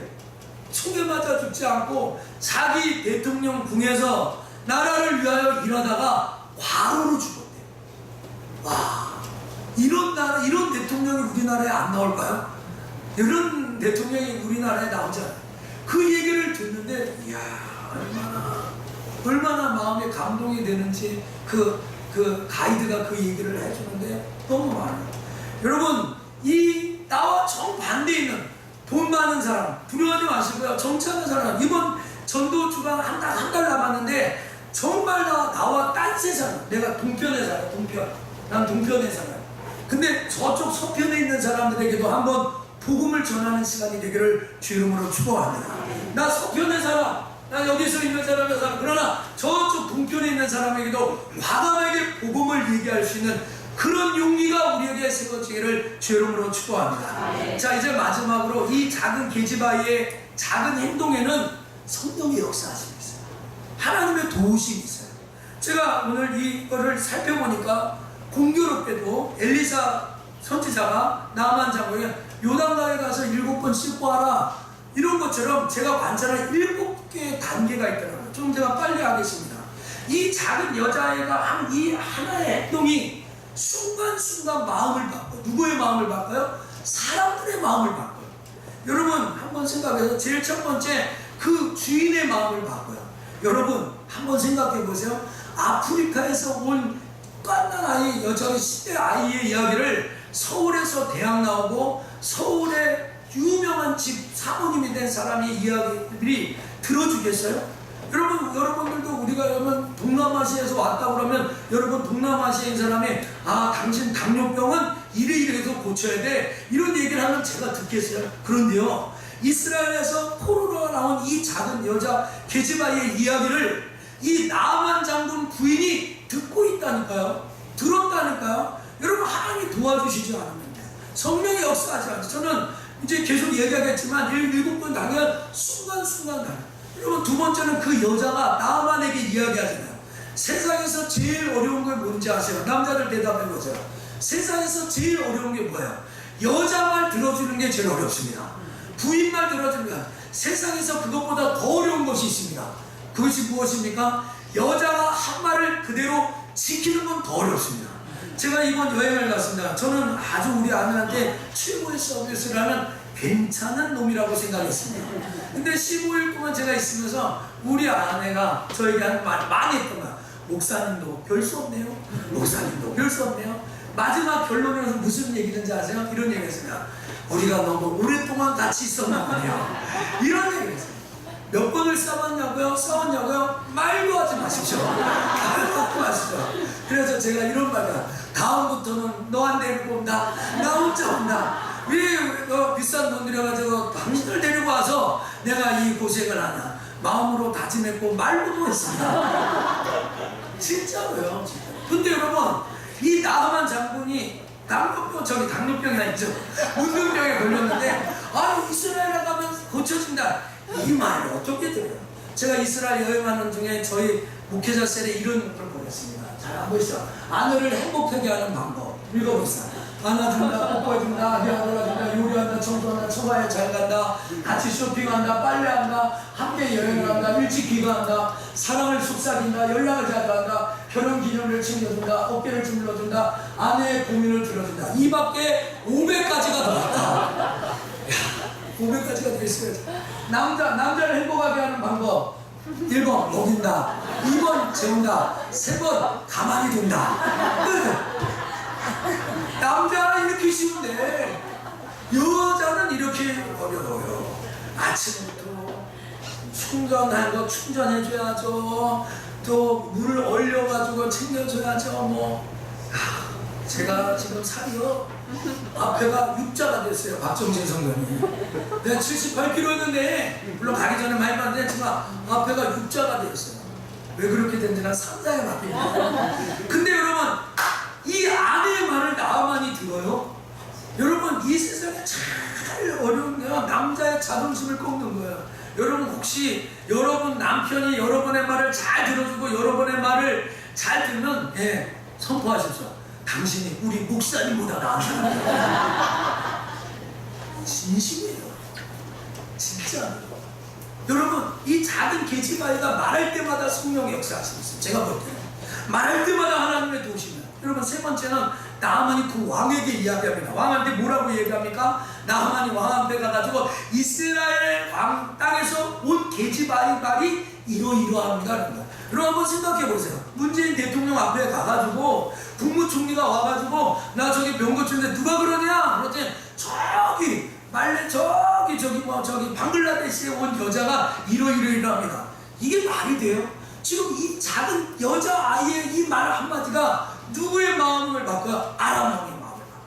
총에 맞아 죽지 않고 자기 대통령 궁에서 나라를 위하여 일하다가 과로로 죽었대요. 와, 이런 대통령이 우리나라에 안 나올까요? 이런 대통령이 우리나라에 나오잖아요. 그 얘기를 듣는데, 이야, 얼마나 마음에 감동이 되는지 그 가이드가 그 얘기를 해주는데 너무 많아요. 여러분, 이 나와 정반대에 있는 돈 많은 사람, 두려워하지 마시고요. 정치하는 사람, 이번 전도주간 한 달 남았는데 정말 나와 딴세 사람, 내가 동편에 살아요. 난 동편에 살아요. 근데 저쪽 서편에 있는 사람들에게도 한번 복음을 전하는 시간이 되기를 주 이름으로 축복합니다. 나 서편에 살아, 나 여기서 있는 사람에 살아. 그러나 저쪽 동편에 있는 사람에게도 과감하게 복음을 얘기할 수 있는 그런 용기가 우리에게 세워지기를 주 이름으로 축복합니다. 자, 이제 마지막으로 이 작은 계집아이의 작은 행동에는 성령의 역사하심이 있어요. 하나님의 도우심이 있어요. 제가 오늘 이거를 살펴보니까 공교롭게도 엘리사 선지자가 나만 장군에게 요단강에 가서 7번 씻고 와라, 이런 것처럼 제가 관찰한 7개의 단계가 있더라고요. 좀 제가 빨리 하겠습니다. 이 작은 여자애가 이 하나의 행동이 순간순간 마음을 바꿔요. 누구의 마음을 바꿔요? 사람들의 마음을 바꿔요. 여러분 한번 생각해서 제일 첫 번째 그 주인의 마음을 바꿔요. 여러분 한번 생각해 보세요. 아프리카에서 온 깐난 아이, 여자의 10대 아이의 이야기를 서울에서 대학 나오고 서울에 유명한 집 사모님이 된 사람의 이야기들이 들어주겠어요? 여러분들도 우리가 여러분 동남아시아에서 왔다 그러면 여러분 동남아시아인 사람이 당신 당뇨병은 이래 해서 고쳐야 돼, 이런 얘기를 하면 제가 듣겠어요? 그런데요, 이스라엘에서 포로로 나온 이 작은 여자 게즈바의 이야기를 이 나만 장군 부인이 듣고 있다니까요. 들었다니까요. 여러분 하나님이 도와주시지 않으면 성령의 역사하지 않죠. 저는 이제 계속 얘기하겠지만 7번 당연 순간순간 당연. 여러분 두 번째는 그 여자가 나만에게 이야기하잖아요. 세상에서 제일 어려운 걸 뭔지 아세요? 남자들 대답해보세요. 세상에서 제일 어려운 게 뭐예요? 여자 말 들어주는 게 제일 어렵습니다. 부인 말 들어주는 게 세상에서 그것보다 더 어려운 것이 있습니다. 그것이 무엇입니까? 여자가 한 말을 그대로 지키는 건 더 어렵습니다. 제가 이번 여행을 갔습니다. 저는 아주 우리 아내한테 최고의 서비스를 하는 괜찮은 놈이라고 생각했습니다. 근데 15일 동안 제가 있으면서 우리 아내가 저에게 한 말 많이 했던 거야. 목사님도 별 수 없네요. 목사님도 별 수 없네요. 마지막 결론에서 무슨 얘기든지 아세요? 이런 얘기 했습니다. 우리가 너무 오랫동안 같이 있었나 보네요. 이런 얘기를 했어요. 몇 번을 싸웠냐고요? 말도 하지 마십시오. 말도 하지 마십시오. 그래서 제가 이런 말이야. 다음부터는 너 안 데리고 온다. 나 혼자 온다. 왜 너 비싼 돈 들여가지고 당신을 데리고 와서 내가 이 고생을 하나. 마음으로 다짐했고 말로도 했습니다. 진짜로요. 근데 여러분 이 나하만 장군이 당뇨병이 아니죠. 문둥병에 걸렸는데 이스라엘에 가면 고쳐진다. 이 말이 어떻게 들어요? 제가 이스라엘 여행하는 중에 저희 목회자 셀에 이런 걸 보냈습니다. 잘 안 보이시죠? 아내를 행복하게 하는 방법 읽어보세요. 안아준다, 뽀뽀해준다, 안아준다, 요리한다, 청소한다, 처가에 잘 간다, 같이 쇼핑한다, 빨래한다, 함께 여행을 한다, 일찍 귀가한다, 사랑을 속삭인다, 연락을 자주 한다, 결혼기념일을 챙겨준다, 어깨를 주물러준다, 아내의 고민을 들어준다. 이 밖에 500가지가 더 있다. 500가지가 더 있어요. 남자를 행복하게 하는 방법. 1번 먹인다, 2번 재운다, 3번 가만히 둔다. 남자는 이렇게 쉬운데 여자는 이렇게 어려워요. 아침부터 충전해줘야죠. 또 물을 얼려가지고 챙겨줘야죠. 제가 지금 살이요 앞에가 육자가 됐어요. 박정진 성령이. 내가 78kg였는데 물론 가기 전에 많이 봤는데 지만 앞에가 육자가 됐어요. 왜 그렇게 된지는 상당히 바뀝니다. 근데 여러분 이 아내의 말을 나만이 들어요? 여러분 이 세상에 제일 어려운 게 남자의 자존심을 꺾는 거예요. 여러분 혹시 여러분 남편이 여러분의 말을 잘 들어주고 여러분의 말을 잘 들으면 선포하십시오. 당신이 우리 목사님보다 나은 사람이야. 진심이에요. 진짜. 여러분 이 작은 계집아이가 말할 때마다 성령의 역사하시고 있어요. 제가 볼 때는 말할 때마다 하나님의 도우심이에요. 여러분 세 번째는 나하만이 그 왕에게 이야기합니다. 왕한테 뭐라고 얘기합니까? 나하만이 왕한테 가가지고 이스라엘 왕 땅에서 온 계집아이 말이 이러이러합니다. 여러분 한번 생각해 보세요. 문재인 대통령 앞에 가가지고 국무총리가 와가지고 나 저기 명거주인데 누가 그러냐? 그랬더니 저기 말레 저기 방글라데시에 온 여자가 이러이러합니다. 이게 말이 돼요? 지금 이 작은 여자아이의 이 말 한마디가 누구의 마음을 바꿔요? 아람 왕의 마음을 바꿔요.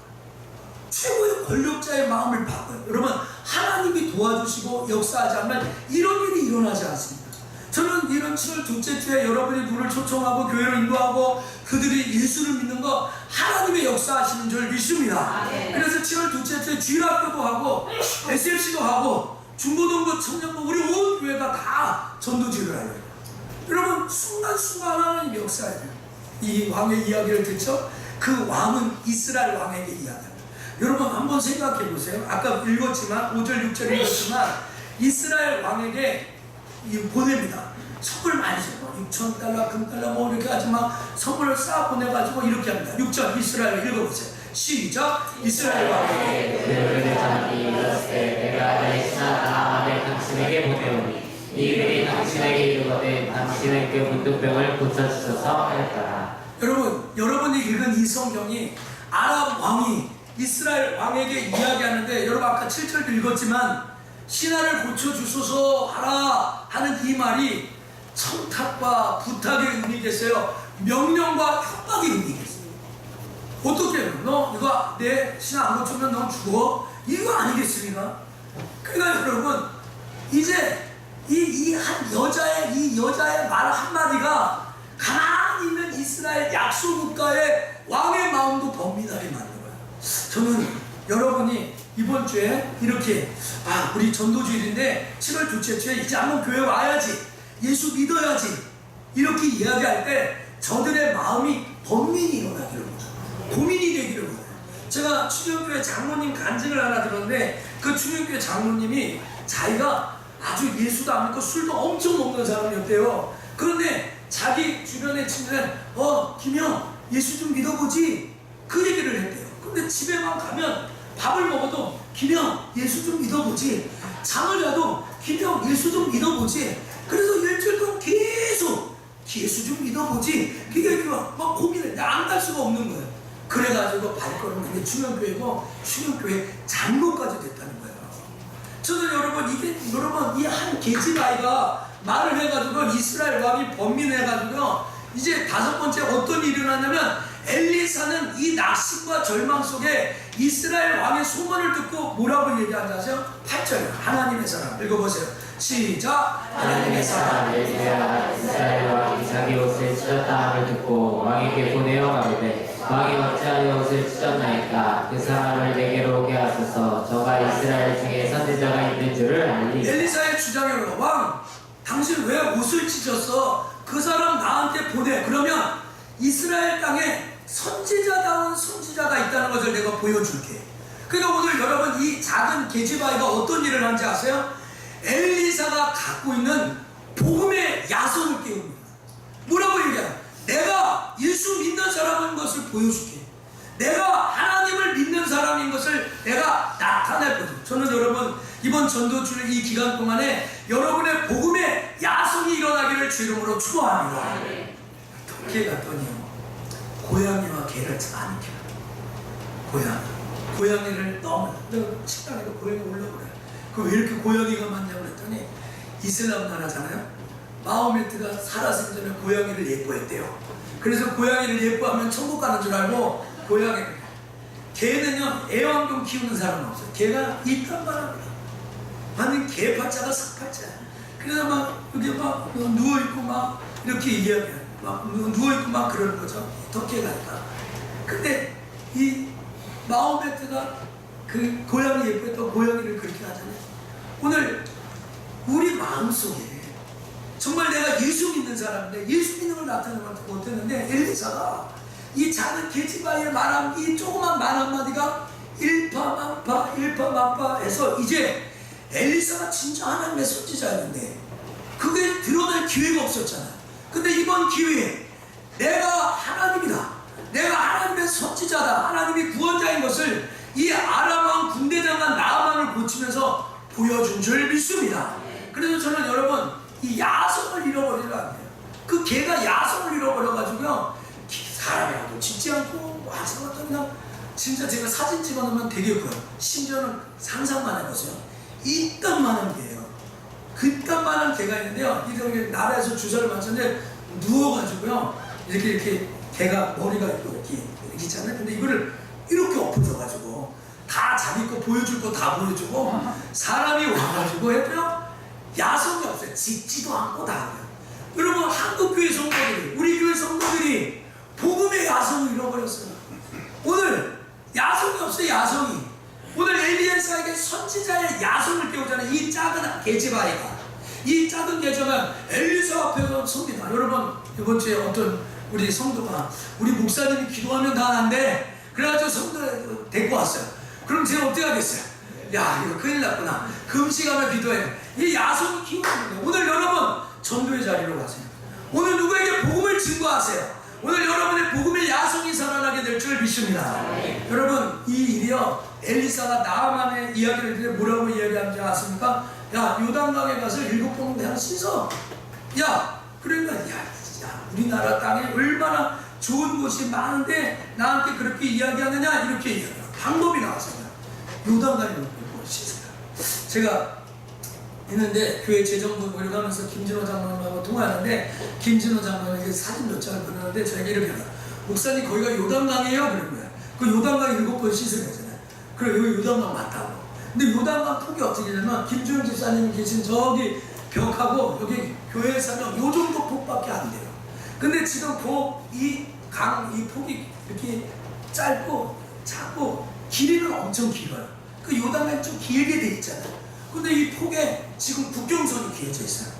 최고의 권력자의 마음을 바꿔요. 여러분 하나님이 도와주시고 역사하지 않으면 이런 일이 일어나지 않습니다. 저는 이런 7월 둘째 주에 여러분이 눈을 초청하고 교회를 인도하고 그들이 예수를 믿는 거 하나님의 역사하시는 줄 믿습니다. 그래서 7월 둘째 주에 주일학교도 하고 SLC도 하고 중고등부 청년부 우리 온 교회가 다 전도지를 하려고 해요. 여러분 순간순간 하나님의 역사예요. 이 왕의 이야기를 듣죠? 그 왕은 이스라엘 왕에게 이야기합니다. 여러분 한번 생각해 보세요. 아까 읽었지만 5절 6절 읽었지만 이스라엘 왕에게 보냅니다. 선물 많이 줘요. 6,000달러 금달러 뭐 이렇게 하지만 선물을 쌓아 보내가지고 이렇게 합니다. 6절 이스라엘 읽어보세요. 시작. 이스라엘 왕에게 그들의 자손이 이르렀을 내가 내 신하 나아만을 당신에게 보내오니 이들이 당신에게 이르거든 당신의 그 문둥병을 고쳐주소서 하였더라. 여러분이 읽은 이 성경이 아람 왕이 이스라엘 왕에게 이야기하는데 여러분 아까 7절도 읽었지만 신하를 고쳐주소서 하라 하는 이 말이 청탁과 부탁의 의미겠어요? 명령과 협박의 의미겠어요? 어떻게 해요? 너 이거 내 신하 안 고치면 너 죽어? 이거 아니겠습니까? 그러니까 여러분 이제 이 여자의 말 한마디가 가만히 있는 이스라엘 약소국가의 왕의 마음도 범민하게 만들어요. 저는 여러분이 이번 주에 이렇게 우리 전도주일인데 7월 둘째 주에 이제 한번 교회 와야지 예수 믿어야지 이렇게 이야기할 때 저들의 마음이 범민이 일어나기를 원해요. 고민이 되기를 원해요. 제가 충영교회 장로님 간증을 하나 들었는데 그 충영교회 장로님이 자기가 아주 예수도 안 믿고 술도 엄청 먹는 사람이었대요. 그런데 자기 주변의 친구는 김형 예수 좀 믿어보지 그 얘기를 했대요. 근데 집에만 가면 밥을 먹어도 김형 예수 좀 믿어보지 잠을 자도 김형 예수 좀 믿어보지 그래서 일주일 동안 계속 예수 좀 믿어보지 그게 막 고민을 안 갈 수가 없는 거예요. 그래가지고 발걸음 그게 충영교회고 충영교회 장로까지 됐다는 거예요. 저는 여러분 이 한 계집아이가 말을 해가지고 이스라엘 왕이 번민해가지고 이제 다섯 번째 어떤 일이 일어났냐면 엘리사는 이 낙심과 절망 속에 이스라엘 왕의 소문을 듣고 뭐라고 얘기하는지 아세요? 8절 하나님의 사람 읽어보세요. 시작. 하나님의 사람 엘리야가 이스라엘 왕이 자기 옷을 찢었다함을 듣고 왕에게 보내어 가로되 왕이 어찌하여 옷을 찢었나이까 그 사람을 내게로 오게 하소서 저가 이스라엘 중에 선지자가 있는 줄을 알리라. 엘리사의 주장으로 왕 당신 왜 옷을 찢었어? 그 사람 나한테 보내. 그러면 이스라엘 땅에 선지자다운 선지자가 있다는 것을 내가 보여줄게. 그러니까 오늘 여러분 이 작은 계집아이가 어떤 일을 하는지 아세요? 엘리사가 갖고 있는 복음의 야성을 띄웁니다. 뭐라고 얘기해요? 내가 예수 믿는 사람인 것을 보여줄게. 내가 하나님을 믿는 사람인 것을 내가 나타낼 거죠. 저는 여러분 이번 전도주일 이 기간 동안에 여러분의 복음의 야성이 일어나기를 주 이름으로 축원합니다. 터키에 갔더니요 고양이와 개를 많이 키워요. 고양이를 너무 식당에도 고양이 올라오래요. 그 왜 이렇게 고양이가 많냐고 그랬더니 이슬람 나라잖아요. 마호메트가 살아생전 전에 고양이를 예뻐했대요. 그래서 고양이를 예뻐하면 천국 가는 줄 알고 고양이를 개는요 애완견 키우는 사람은 없어요. 개가 이딴만 합니다. 완전 개팔자가 삭팔자야. 그래서 막 여기 막 누워있고 막 이렇게 이야기해요. 막 누워있고 막 그러는 거죠. 덕개가니까. 근데 이 마호메트가 그 고양이 예쁘겠다고 고양이를 그렇게 하잖아요. 오늘 우리 마음속에 정말 내가 예수 믿는 사람인데 예수 믿는 걸 나타내지 못했는데 엘리사가 이 작은 계집아이의 말 이 조그만 말 한마디가 일파만파 일파만파 해서 이제 엘리사가 진짜 하나님의 선지자였는데 그게 드러날 기회가 없었잖아요. 근데 이번 기회에 내가 하나님이다, 내가 하나님의 선지자다, 하나님이 구원자인 것을 이 아람왕 군대장관 나아만을 고치면서 보여준 줄 믿습니다. 그래서 저는 여러분 이 야성을 잃어버리면 안 돼요. 그 개가 야성을 잃어버려가지고요 사람이라도 짖지 않고 와서부터 그냥 진짜 제가 사진 찍어놓으면 되게 커요. 심지어는 상상만 해보세요. 이딴만한 개예요. 그딴만한 개가 있는데요. 이렇게 나라에서 주사를 맞췄는데 누워가지고요 이렇게 개가 머리가 이렇게 있잖아요. 근데 이거를 이렇게 엎어져가지고 다 자기 거 보여줄 거 다 보여주고 사람이 와가지고 해도요 야성이 없어요. 짖지도 않고 다 해요. 여러분 한국교회 성도들이 우리 교회 성도들이 복음의 야성을 잃어버렸어요. 오늘 야성이 없어요. 야성이. 오늘 엘리에사에게 선지자의 야성을 깨우잖아요. 이 작은 계집아이가 이 작은 계집아이가 엘리사 앞에서 섭니다. 여러분 이번 주에 어떤 우리 성도가 우리 목사님이 기도하면 다 안돼 그래가지고 성도 데리고 왔어요. 그럼 제가 어떻게 하겠어요? 야 이거 큰일 났구나. 금식하며 기도해. 이 야성이 키우는 거예요. 오늘 여러분 전도의 자리로 가세요. 오늘 누구에게 복음을 증거하세요. 오늘 여러분의 복음의 야성이 살아나게 될 줄 믿습니다. 여러분 이 일이요 엘리사가 나아만의 이야기를 듣는데 뭐라고 이야기하는지 아십니까? 야 요단강에 가서 7번 그냥 씻어. 야 그러니까 야 우리나라 땅에 얼마나 좋은 곳이 많은데 나한테 그렇게 이야기하느냐 이렇게 이야기해요. 방법이 나왔어요. 요단강에 씻어요. 제가 있는데 교회 재정부 모여가면서 김진호 장로님하고 통화하는데 김진호 장로님에게 사진 몇 장을 보내는데 저에게 이렇게 해요. 목사님 거기가 요단강이에요? 그런 거예요. 그 요단강에 7번 씻으려 했잖아요. 그래 여기 요단강 맞다고. 근데 요단강 폭이 어떻게 되냐면 김주영 집사님이 계신 저기 벽하고 여기 교회에서는 요 정도 폭밖에 안 돼요. 근데 지금 이 폭이 이렇게 짧고 작고 길이는 엄청 길어요. 그 요단강이 좀 길게 돼 있잖아요. 근데 이 폭에 지금 국경선이 그려져 있어요.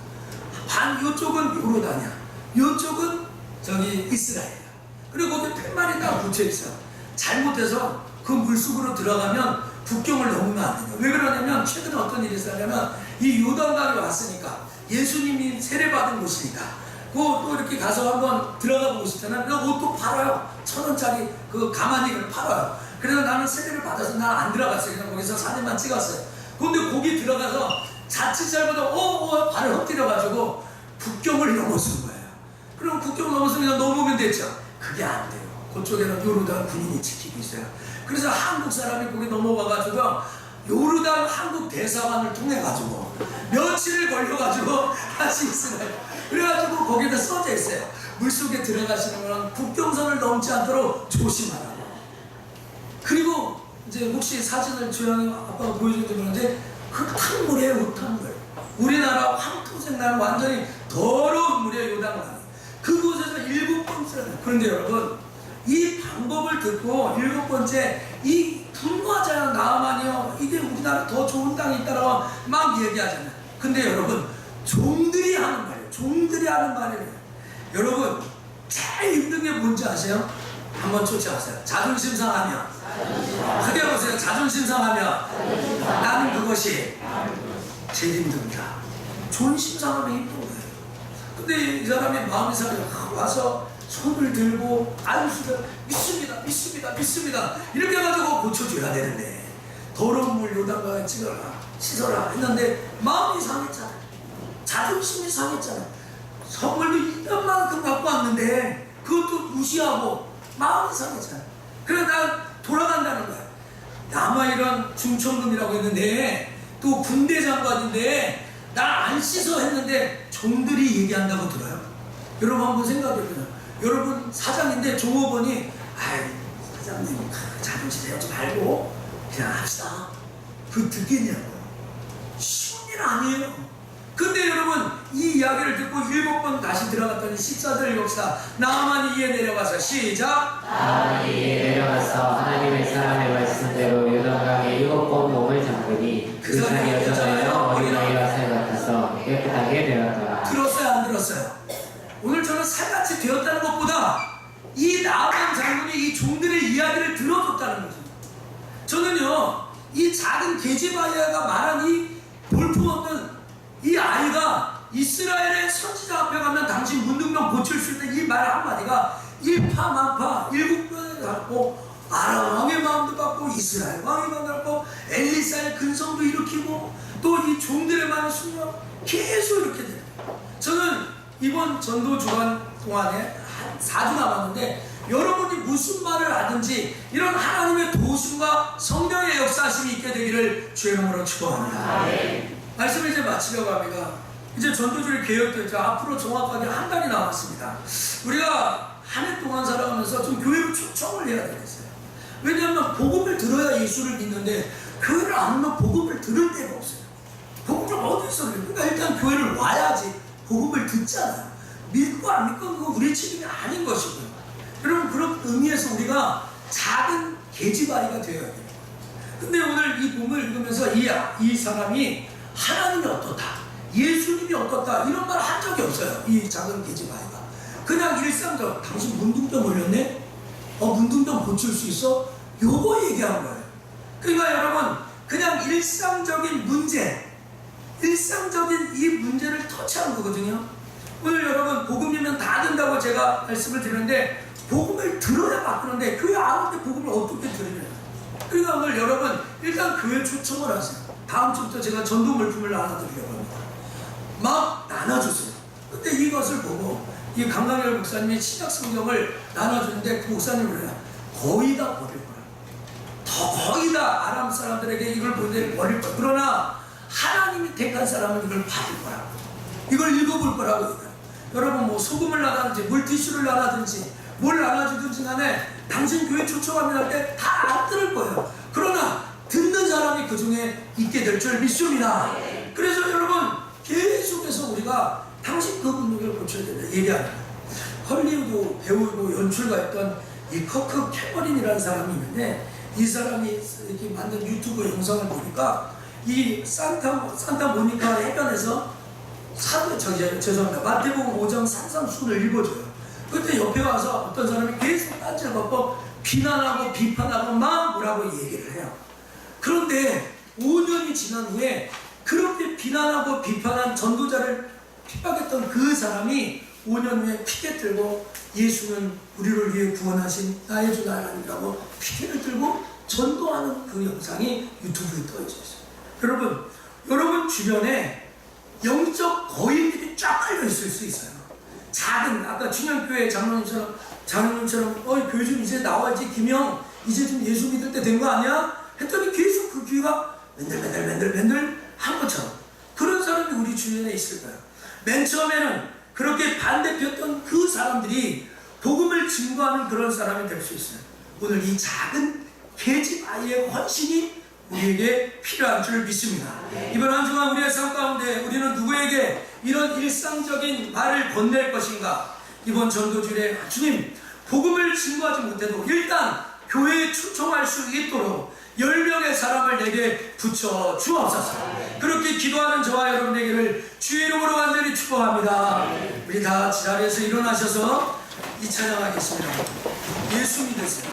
이쪽은 요르단이야. 이쪽은 저기 이스라엘이야. 그리고 거기 팻말이 딱 붙여 있어요. 잘못해서 그 물속으로 들어가면 국경을 넘으면 안 돼요. 왜 그러냐면 최근에 어떤 일이 있었냐면 이 요단강에 왔으니까 예수님이 세례받은 곳이니까 또 이렇게 가서 한번 들어가 보고 싶잖아요. 그래서 옷도 팔아요. 1,000원짜리 그 가마니를 팔아요. 그래서 나는 세례를 받아서 난 안 들어갔어요. 그냥 거기서 사진만 찍었어요. 근데 거기 들어가서 자칫 잘못하면 발을 헛디뎌가지고 국경을 넘어선 거예요. 그럼 국경을 넘어서 그냥 넘으면 됐죠. 그게 안 돼요. 그쪽에는 요르단 군인이 지키고 있어요. 그래서 한국 사람이 거기 넘어가가지고 요르단 한국 대사관을 통해가지고 며칠을 걸려가지고 다시 이스라엘 그래가지고 거기다 써져 있어요. 물속에 들어가시는 거는 국경선을 넘지 않도록 조심하라고. 그리고 이제 혹시 사진을 주영이 아빠가 보여줄지 모르는데 흙탕물이에요. 흙탕물. 우리나라 황토색 나는 완전히 더러운 물이에요. 요단강이. 그곳에서 7번째는 그런데 여러분 이 방법을 듣고 7번째 이 분노하잖아요. 나아만이요 이게 우리나라 더 좋은 땅이 있다라고 막 얘기하잖아요. 근데 여러분 종들이 하는 말이에요. 종들이 하는 말이에요. 여러분 제일 힘든 게 뭔지 아세요? 한번 쫓아가세요. 자존심 상하며 크게 보세요. 자존심 상하며 나는 그것이 제일 힘듭니다. 존심 상하면 힘든 거예요. 근데 이 사람이 마음이 상해 와서 손을 들고 안수를 믿습니다 믿습니다 믿습니다 이렇게 해가지고 고쳐줘야 되는데 더러운 물 요단강에 찍어라 씻어라 했는데 마음이 상했잖아요. 자존심이 상했잖아요. 선물도 이딴만큼 갖고 왔는데 그것도 무시하고 마음이 상했잖아요. 그래서 난 돌아간다는 거야. 남아이런 중천금이라고 했는데 또 군대 장관인데 나 안 씻어 했는데 종들이 얘기한다고 들어요. 여러분 한번 생각해보세요. 여러분 사장인데 종업원이 아이 사장님 자존심 내지 말고 그냥 합시다. 그 듣겠냐고. 쉬운 일 아니에요. 근데 여러분 이 이야기를 듣고 7번 다시 들어갔더니 14절 읽읍시다. 나아만이 이에 내려가서 시작. 나아만이 이에 내려가서 하나님의 사람의 말씀대로 요단강에 7번 몸을 잠그니 그 산이 여전하여 어린아이와 살 같아서 깨끗하게 되었더라. 들었어요 안 들었어요? 오늘 저는 살같이 되었다는 것보다 이 나아만 장군이 이 종들의 이야기를 들어줬다는 거죠. 저는요 이 작은 게지바야가 말한 이 볼품없는 이 아이가 이스라엘의 선지자 앞에 가면 당신 문둥병 고칠 수 있는 이 말 한마디가 일파만파 7번을 갖고 아람 왕의 마음도 받고 이스라엘 왕의 마음도 받고 엘리사의 근성도 일으키고 또 이 종들의 많은 순간 계속 이렇게 돼요. 저는 이번 전도 주간 동안에 한 4주 남았는데 여러분이 무슨 말을 하든지 이런 하나님의 도우심과 성령의 역사심이 있게 되기를 주의 이름으로 축원합니다. 말씀을 이제 마치려고 합니다. 이제 전도주일 개혁됐죠. 앞으로 정확하게 한 달이 남았습니다. 우리가 한 해 동안 살아가면서 좀 교회로 초청을 해야 되겠어요. 왜냐하면 복음을 들어야 예수를 믿는데 교회를 안 오면 복음을 들을 데가 없어요. 복음을 어디서 들어요? 그러니까 일단 교회를 와야지 복음을 듣잖아요. 믿고 안 믿고 그거 우리의 책임이 아닌 것이고요. 여러분 그런 의미에서 우리가 작은 계집아이가 되어야 돼요. 근데 오늘 이 본문을 읽으면서 이 사람이 하나님이 어떻다, 예수님이 어떻다 이런 말 한 적이 없어요. 이 작은 계집아이가 그냥 일상적 당신 문둥병 걸렸네? 문둥병 고칠 수 있어? 요거 얘기한 거예요. 그러니까 여러분 그냥 일상적인 문제, 일상적인 이 문제를 터치한 거거든요. 오늘 여러분 복음이면 다 된다고 제가 말씀을 드렸는데 복음을 들어야 바꾸는데 교회 안 오는데 복음을 어떻게 들으냐. 그러니까 오늘 여러분 일단 교회 초청을 하세요. 다음 주부터 제가 전도 물품을 나눠드리려고 합니다. 막 나눠주세요. 근데 이것을 보고 이 강강열 목사님이 신약 성경을 나눠주는데 그 목사님을 그래요. 거의 다 버릴 거야. 거의 다 아람 사람들에게 이걸 버릴 거야. 그러나 하나님이 택한 사람은 이걸 받을 거라고. 이걸 읽어볼 거라고 얘기해요. 여러분 뭐 소금을 나눠든지 물티슈를 나눠든지 뭘 나눠주든지 간에 당신 교회 초청하면 할 때 다 안 들을 거예요. 그러나 듣는 사람이 그 중에 있게 될 줄 믿습니다. 그래서 여러분 계속해서 우리가 당신 그 분위기를 고쳐야 된다 얘기합니다. 헐리우드 배우고 연출가였던 이 커크 캐머린이라는 사람이 있는데 이 사람이 이렇게 만든 유튜브 영상을 보니까 이 산타 모니카 해변에서 죄송합니다. 마태복음 5장 산상수훈을 읽어줘요. 그때 옆에 와서 어떤 사람이 계속 딴지를 갖고 비난하고 비판하고 막 뭐라고 얘기를 해요. 그런데 5년이 지난 후에 그렇게 비난하고 비판한 전도자를 핍박했던 그 사람이 5년 후에 피켓 들고 예수는 우리를 위해 구원하신 나의 주 하나님이라고 피켓을 들고 전도하는 그 영상이 유튜브에 떠 있어요. 여러분 주변에 영적 거인들이 쫙 깔려 있을 수 있어요. 작은 아까 춘향교회 장로님처럼 교회 좀 이제 나와야지 김영 이제 좀 예수 믿을 때 된 거 아니야? 했더니 계속 그 귀가 맨들 한 것처럼 그런 사람이 우리 주변에 있을 거예요. 맨 처음에는 그렇게 반대 폈던 그 사람들이 복음을 증거하는 그런 사람이 될 수 있어요. 오늘 이 작은 계집 아이의 헌신이 우리에게 필요한 줄 믿습니다. 이번 한 주간 우리의 삶 가운데 우리는 누구에게 이런 일상적인 말을 건넬 것인가? 이번 전도주일에 주님 복음을 증거하지 못해도 일단 교회에 초청할 수 있도록 10명의 사람을 내게 붙여 주옵소서. 그렇게 기도하는 저와 여러분 되기를 주의 이름으로 간절히 축복합니다. 우리 다 자리에서 일어나셔서 이 찬양하겠습니다. 예수 믿으세요.